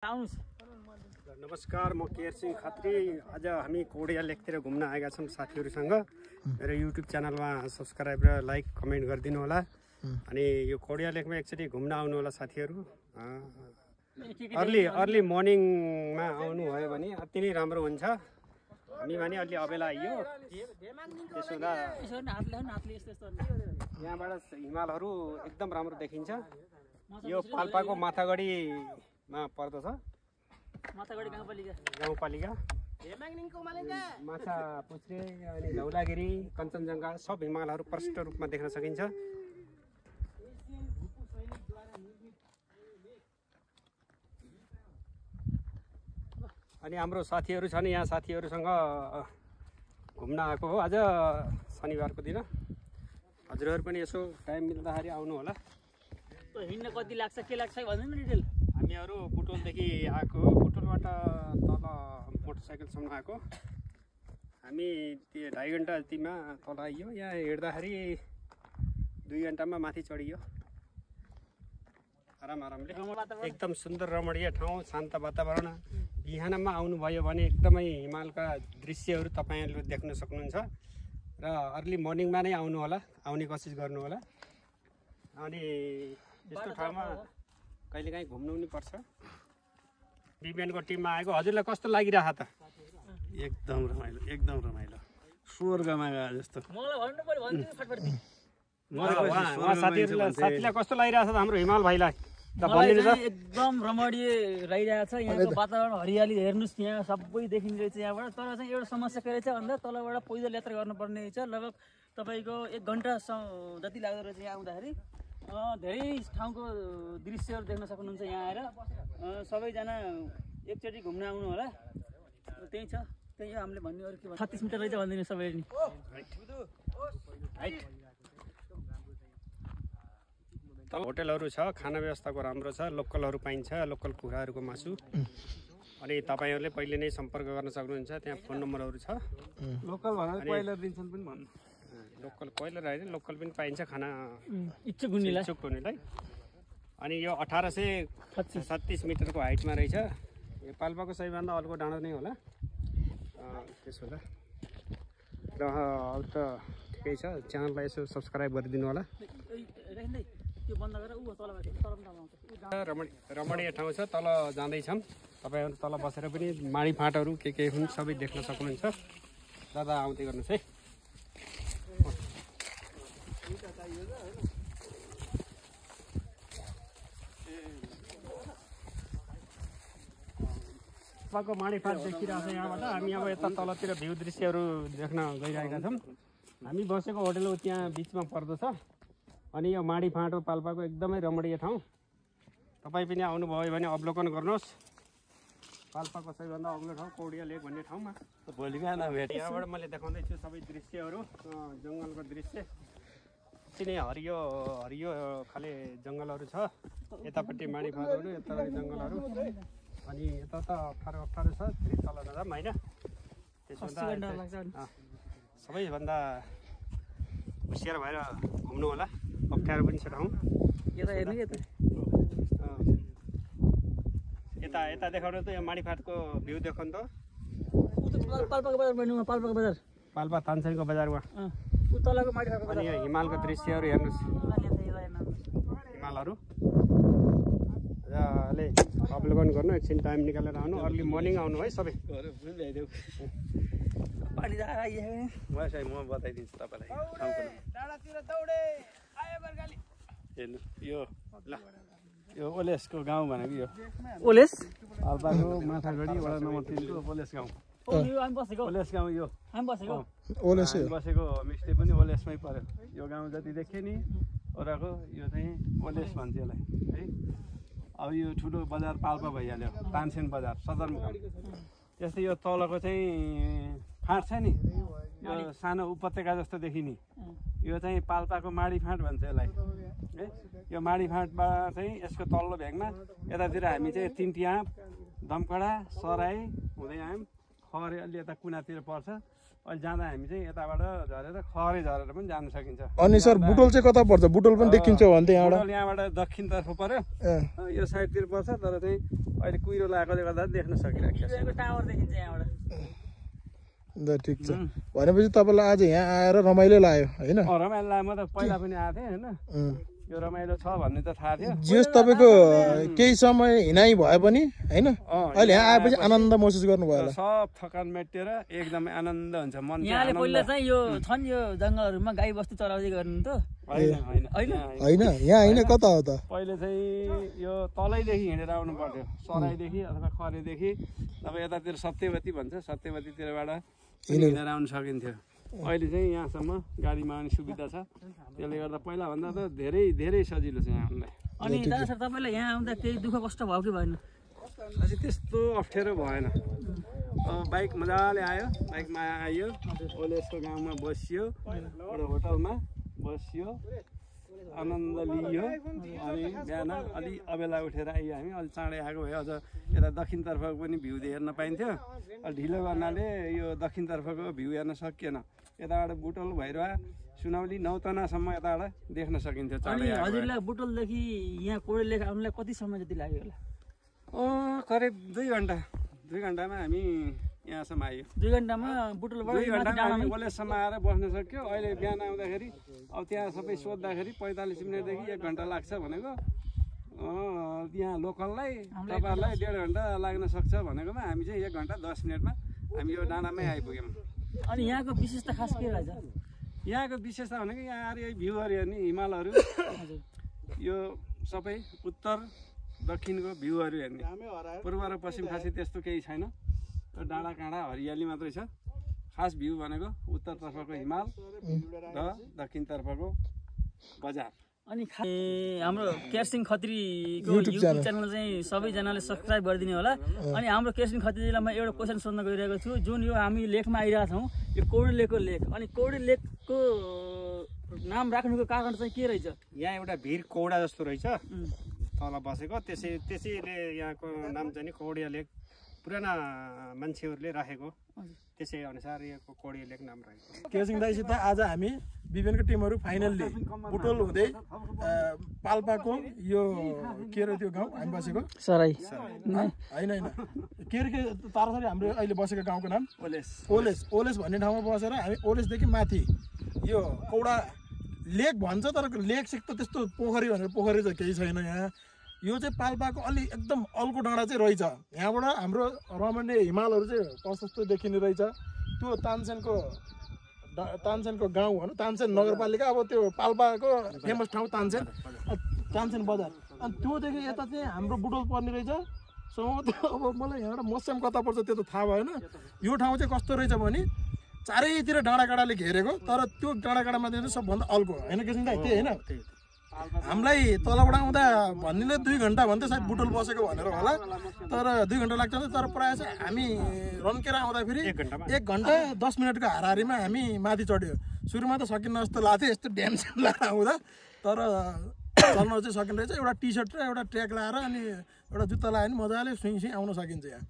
नमस्कार, म केयर सिंह खत्री। आज हामी कोडिया लेकतिर घुम्न आएका छौँ साथीहरूसँग। मेरो युट्युब च्यानलमा सब्सक्राइब र लाइक कमेन्ट गरिदिनु होला। अनि यो कोडिया लेकमा एकचोटि घुम्न आउनु होला साथीहरू। अर्ली मर्निङमा आउनुभयो भने अति नै राम्रो हुन्छ। हामी भने अलि अबेला आइयो। त्यसो हुँदा यहाँबाट हिमालहरू एकदम राम्रो देखिन्छ। यो पाल्पाको माथागढीमा पर्दछ। गाउँपालिका माछा पुच्छ्रे अनि धौलागिरी कञ्चनजङ्घा सब हिमालहरू प्रष्ट रूपमा देख्न सकिन्छ। अनि हाम्रो साथीहरू छन् यहाँ, साथीहरूसँग घुम्न आएको हो आज शनिबारको दिन। हजुरहरू पनि यसो टाइम मिल्दाखेरि आउनु होला। हिँड्न कति लाग्छ के लाग्छ भन्नु न डिटेल। हामीहरू बुटोलदेखि आएको हो। बुटोलबाट तल मोटरसाइकलसम्म आएको। हामी त्यो 2.5 घन्टा जतिमा तल आइयो। यहाँ हिँड्दाखेरि 2 घन्टामा माथि चढियो आरामले। एकदम सुन्दर रमणीय ठाउँ, शान्त वातावरण। बिहानमा आउनुभयो भने एकदमै हिमालका दृश्यहरू तपाईँहरूले देख्न सक्नुहुन्छ। र अर्ली मर्निङमा नै आउनु होला, आउने कोसिस गर्नु होला। अनि यस्तो ठाउँमा कहिलेकाहीँ घुम्नु पनि पर्छ। बिबिएनको टिममा आएको। हजुरलाई कस्तो लागिरहेको त? एकदम रमाइलो स्वर्गमा गए जस्तो। साथीलाई कस्तो लागिरहेछ त हाम्रो हिमाल भाइलाई? एकदम रमणीय रहिरहेछ। यहाँको वातावरण हरियाली हेर्नुहोस्, यहाँ सबै देखिँदैछ यहाँबाट। तर चाहिँ एउटा समस्या के रहेछ भन्दा तलबाट पैदल यात्रा गर्नुपर्ने रहेछ। लगभग तपाईँको 1 घन्टा जति लाग्दो रहेछ यहाँ आउँदाखेरि। धेरै ठाउँको दृश्यहरू देख्न सक्नुहुन्छ यहाँ आएर। सबैजना एकचोटि घुम्न आउनु होला। त्यही छ, त्यही हो हामीले भन्ने। अरू के भन्छ? 36 मिटर रहेछ भनिदिनु सबैले नि। होटलहरू छ, खाना व्यवस्थाको राम्रो छ, लोकलहरू पाइन्छ, लोकल कुखुराहरूको मासु। अनि तपाईँहरूले पहिले नै सम्पर्क गर्न सक्नुहुन्छ। त्यहाँ फोन नम्बरहरू छ। लोकल भनेर कोइलर दिन्छन् पनि भन्नु। लोकल कोइलर होइन, लोकल पनि पाइन्छ खाना इच्छुक हुनेलाई। अनि यो 1836 मिटरको हाइटमा रहेछ। यो पाल्पाको सबैभन्दा अल्गो डाँडो नै होला। त्यसो होला। र अब त ठिकै छ। च्यानललाई यसो सब्सक्राइब गरिदिनु होला। रमणीय ठाउँ छ। तल जाँदैछौँ। तपाईँहरू तल बसेर पनि माडी फाँटहरू के हुन् सबै देख्न सक्नुहुन्छ। दादा आउँदै गर्नुहोस् है। पाल्पाको माडी फाँट देखिरहेको छ यहाँबाट। हामी अब यता तलतिर भ्यू दृश्यहरू देख्न गइरहेका छौँ। हामी बसेको होटल त्यहाँ बिचमा पर्दछ। अनि यो माडी फाँट हो पाल्पाको एकदमै रमणीय ठाउँ। तपाईँ पनि आउनुभयो भने अवलोकन गर्नुहोस्। पाल्पाको सबैभन्दा अग्लो ठाउँ कोडिया लेक भन्ने ठाउँमा। भोलि बिहान भेट। यहाँबाट मैले देखाउँदैछु सबै दृश्यहरू। जङ्गलको दृश्य अति नै हरियो खाले जङ्गलहरू छ। यतापट्टि माडी फाँटहरू, यतापट्टि जङ्गलहरू। अनि यता त अप्ठ्यारो छ फेरि तल जाँदा पनि होइन। त्यसो हुँदा सबैभन्दा होसियार भएर घुम्नु होला। अप्ठ्यारो पनि छ ठाउँ। यता देखाउनु त यो माडी फाँटको भ्यू देखाउनु त। पाल्पा तानसेनको बजारमा अनि यो हिमालको दृश्यहरू हेर्नुहोस्। हिमालहरू र अहिले अवलोकन गर्नु। एकछिन टाइम निकालेर आउनु। अर्ली मर्निङ आउनु है सबै। म बताइदिन्छु तपाईँलाई ठाउँको हेर्नु। यो ओलेसको गाउँ भनेको यो ओलेस पाल्पाको माथागढी वडा नम्बर 3 को ओलेस गाउँ। ओलेस गाउँ यो बसेको होमस्टे पनि ओलेसमै पर्यो। यो गाउँ जति देख्यो नि ओराको यो चाहिँ ओलेस भन्छ यसलाई है। अब यो ठुलो बजार पाल्पा भइहाल्यो, तानसेन बजार सदरमुकाम। त्यस्तै यो तलको चाहिँ फाँट छ नि, यो सानो उपत्यका जस्तो देखिने, यो चाहिँ पाल्पाको माडी फाँट भन्छ यसलाई है। यो माडी फाँटबाट चाहिँ यसको तल्लो भेगमा यतातिर हामी चाहिँ तिनटिया, दमकडा, सराई हुँदै आयौँ। खरे अलि यता कुनातिर पर्छ। अहिले जाँदा हामी चाहिँ यताबाट झरेर खरे झरेर पनि जान सकिन्छ। अनि सर बुटोल चाहिँ कता पर्छ? बुटोल पनि देखिन्छ भन्थे यहाँबाट? यहाँबाट दक्षिणतर्फ पर्यो, यो साइडतिर पर्छ, तर चाहिँ अहिले कुहिरो लगाएकोले गर्दा देख्न सकिरहेको छ। टावर देखिन्छ यहाँबाट। ल ठिक छ, भनेपछि तपाईँलाई आज यहाँ आएर रमाइलो लाग्यो होइन? रमाइलो लाग्यो, म त पहिला पनि आएको थिएँ होइन, यो रमाइलो छ भन्ने त थाहा थियो। जियोस् तपाईँको केही समय हिँडाइ भए पनि होइन, अहिले यहाँ आएपछि आनन्द महसुस गर्नुभयो होला? सब थकान मेटेर एकदमै आनन्द हुन्छ मन। यहाँले पहिला चाहिँ यो छन् यो जङ्गलहरूमा गाई बस्तु चराउँदै गर्नु त? होइन, यहाँ होइन, कता हो त? पहिले चाहिँ यो तलैदेखि हिँडेर आउनु पर्थ्यो, सराईदेखि अथवा खरेदेखि, अब यतातिर सत्यवती भन्छ, सत्यवतीतिरबाट हिँडेर आउनु सकिन्थ्यो। अहिले चाहिँ यहाँसम्म गाडीमा आउने सुविधा छ, त्यसले गर्दा पहिलाभन्दा त धेरै धेरै सजिलो छ यहाँ आउनलाई। अनि दादा सर तपाईँलाई यहाँ आउँदा केही दुःख कष्ट भयो कि भएन? अझै त्यस्तो अप्ठ्यारो भएन, बाइक मजाले आयो, बाइकमा आयो, ओलेसको गाउँमा बसियो, एउटा होटलमा बसियो, आनन्द लियो। अनि बिहान अलि अबेला उठेर आइयो हामी, अलि चाँडै आएको भए अझ यता दक्षिणतर्फको पनि भ्यू हेर्न पाइन्थ्यो। ढिलो गर्नाले यो दक्षिणतर्फको भ्यू हेर्न सकिएन, यताबाट बुटोल भैरवा सुनौली नौतनासम्म यताबाट देख्न सकिन्थ्यो। हजुरलाई बुटोलदेखि यहाँ कोडे लेक आउनुलाई कति समय जति लाग्यो होला? करिब 2 घन्टा, 2 घन्टामा हामी यहाँसम्म आयो। 2 घन्टामा बुटोलबाट 2 घन्टामा ओलेसम्म आएर बस्न सक्यो। अहिले बिहान आउँदाखेरि अब त्यहाँ सबै सोद्धाखेरि 45 मिनटदेखि 1 घन्टा लाग्छ भनेको, यहाँ लोकललाई तपाईँहरूलाई 1.5 घन्टा लाग्न सक्छ भनेकोमा हामी चाहिँ 1 घन्टा 10 मिनटमा हामी यो डाँडामै आइपुग्यौँ। अनि यहाँको विशेषता खास के रहेछ? यहाँको विशेषता भनेको यहाँ आएर यही भ्यूहरू हेर्ने, हिमालहरू, यो सबै उत्तर दक्षिणको भ्यूहरू हेर्ने, पूर्व र पश्चिम खासै त्यस्तो केही छैन, डाँडा काँडा हरियाली मात्रै छ। खास भ्यू भनेको उत्तरतर्फको हिमाल र दक्षिणतर्फको बजार। अनि हाम्रो केयरसिंह खत्रीको युट्युब च्यानल चाहिँ सबैजनाले सब्सक्राइब गरिदिनु होला। अनि हाम्रो केयरसिंह खत्रीजीलाई म एउटा क्वेसन सोध्न गइरहेको छु, जुन यो हामी लेकमा आइरहेको छौँ, यो कौडे लेकको लेक, अनि कौडे लेकको नाम राख्नुको कारण चाहिँ के रहेछ? यहाँ एउटा भिर कौडा जस्तो रहेछ तल बसेको, त्यसैले यहाँको नाम चाहिँ नि कौडिया लेक पुराना मान्छेहरूले राखेको, त्यसै अनुसार यहाँको कौडिया लेक नाम रहेको। केसिङ दाइसित आज हामी विभिन्नको टिमहरू फाइनल्ली बुटोल हुँदै पाल्पाको यो के अरे त्यो गाउँ हामी बसेको सराई होइन के अरे के तारासरी हाम्रो अहिले बसेको गाउँको नाम ओलेस भन्ने ठाउँमा बसेर हामी ओलेसदेखि माथि यो कौडा लेक भन्छ, तर लेकसित त त्यस्तो पोखरी भनेर पोखरी चाहिँ केही छैन यहाँ। यो चाहिँ पाल्पाको अलि एकदम अल्को डाँडा चाहिँ रहेछ, यहाँबाट हाम्रो रमणीय हिमालहरू चाहिँ प्रशस्त देखिने रहेछ। त्यो तानसेनको गाउँ भनौँ, तानसेन नगरपालिका, अब त्यो पाल्पाको फेमस ठाउँ तानसेन बजार, अनि त्योदेखि यता चाहिँ हाम्रो बुटोल पर्ने रहेछ सम्भवतः। अब मलाई यहाँबाट मस्याम कता पर्छ त्यो त थाहा भएन। यो ठाउँ चाहिँ कस्तो रहेछ भने चारैतिर डाँडाकाँडाले घेरेको, तर त्यो डाँडाकाँडामा चाहिँ सबभन्दा अल्को होइन किसिम दाइ, त्यही होइन। हामीलाई तलबाट आउँदा भन्नेले 2 घन्टा भन्दै सायद बुटोल बसेको भनेर होला, तर 2 घन्टा लाग्छ। तर प्रायः चाहिँ हामी रन्केर आउँदाखेरि 1 घन्टा 10 मिनटको हाराहारीमा हामी माथि चढ्यो। सुरुमा त सकिन्न जस्तो लाग्थ्यो यस्तो ड्यामस्याम लगाएर आउँदा, तर चल्न चाहिँ सकिने रहेछ। एउटा टी सर्ट र एउटा ट्र्याक लगाएर अनि एउटा जुत्ता लगायो भने मजाले सुइँ आउन सकिन्छ यहाँ।